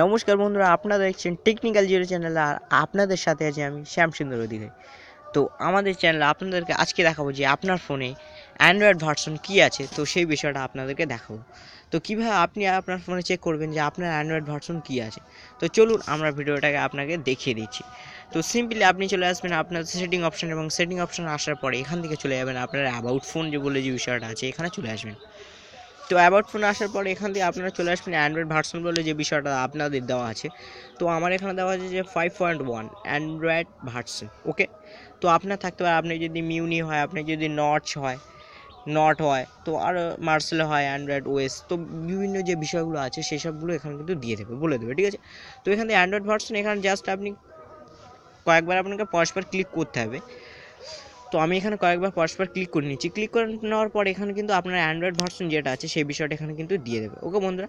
নমস্কার বন্ধুরা, আপনারা দেখছেন টেকনিক্যাল জিরো চ্যানেল। আর আপনাদের সাথে আছি আমি শ্যামসুন্দর অধিকারী। তো আমাদের চ্যানেলে আপনাদেরকে আজকে দেখাবো যে আপনার ফোনে অ্যান্ড্রয়েড ভার্সন কী আছে, তো সেই বিষয়টা আপনাদেরকে দেখাবো। তো কীভাবে আপনি আপনার ফোনে চেক করবেন যে আপনার অ্যান্ড্রয়েড ভার্সন কী আছে, তো চলুন আমরা ভিডিওটাকে আপনাকে দেখিয়ে দিচ্ছি। তো সিম্পলি আপনি চলে আসবেন আপনার সেটিং অপশান, এবং সেটিং অপশান আসার পরে এখান থেকে চলে যাবেন আপনার অ্যাবাউট ফোন যে বলে যে বিষয়টা আছে, এখানে চলে আসবেন। তো অ্যাবাউট ফোনে আসার পরে এখান দিয়ে আপনারা চলে আসবেন অ্যান্ড্রয়েড ভার্সন বলে যে বিষয়টা আপনাদের দেওয়া আছে। তো আমার এখানে দেওয়া আছে যে 5.1 অ্যান্ড্রয়েড ভার্সন। ওকে, তো আপনার থাকতে পারে, আপনি যদি মিউনি হয়, আপনি যদি নট হয়, তো আর মার্সেল হয় অ্যান্ড্রয়েড ওএস, তো বিভিন্ন যে বিষয়গুলো আছে সেই সবগুলো এখানে কিন্তু দিয়ে দেবে, বলে দেবে, ঠিক আছে। তো এখানে অ্যান্ড্রয়েড ভার্সন, এখানে জাস্ট আপনি কয়েকবার আপনাকে পরস্পর ক্লিক করতে হবে। তো আমি এখানে কয়েকবার পরস্পর ক্লিক করে নিচ্ছি। ক্লিক করে নেওয়ার পর এখানে কিন্তু আপনার অ্যান্ড্রয়েড ভার্সন যেটা আছে সেই বিষয়টা এখানে কিন্তু দিয়ে দেবে। ওকে বন্ধুরা,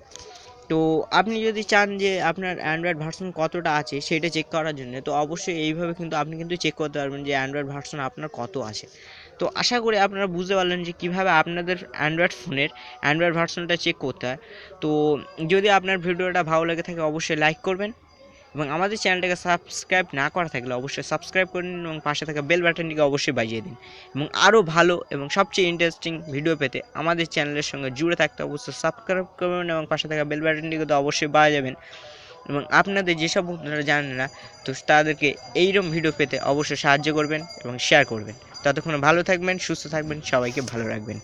তো আপনি যদি চান যে আপনার অ্যান্ড্রয়েড ভার্সন কতটা আছে সেটা চেক করার জন্য, তো অবশ্যই এইভাবে কিন্তু আপনি কিন্তু চেক করতে পারবেন যে অ্যান্ড্রয়েড ভার্সন আপনার কত আছে। তো আশা করি আপনারা বুঝতে পারলেন যে কীভাবে আপনাদের অ্যান্ড্রয়েড ফোনের অ্যান্ড্রয়েড ভার্সনটা চেক করতে হয়। তো যদি আপনার ভিডিওটা ভালো লেগে থাকে অবশ্যই লাইক করবেন, এবং আমাদের চ্যানেলটাকে সাবস্ক্রাইব না করা থাকলে অবশ্যই সাবস্ক্রাইব করে নিন, এবং পাশে থাকা বেল বাটনটিকে অবশ্যই বাজিয়ে দিন। এবং আরও ভালো এবং সবচেয়ে ইন্টারেস্টিং ভিডিও পেতে আমাদের চ্যানেলের সঙ্গে জুড়ে থাকতে অবশ্যই সাবস্ক্রাইব করবেন, এবং পাশে থাকা বেল বাটনটিকে তো অবশ্যই বাজাবেন। এবং আপনাদের যেসব বন্ধুরা জানেন না, তো তাদেরকে এইরকম ভিডিও পেতে অবশ্যই সাহায্য করবেন এবং শেয়ার করবেন। ততক্ষণে ভালো থাকবেন, সুস্থ থাকবেন, সবাইকে ভালো রাখবেন।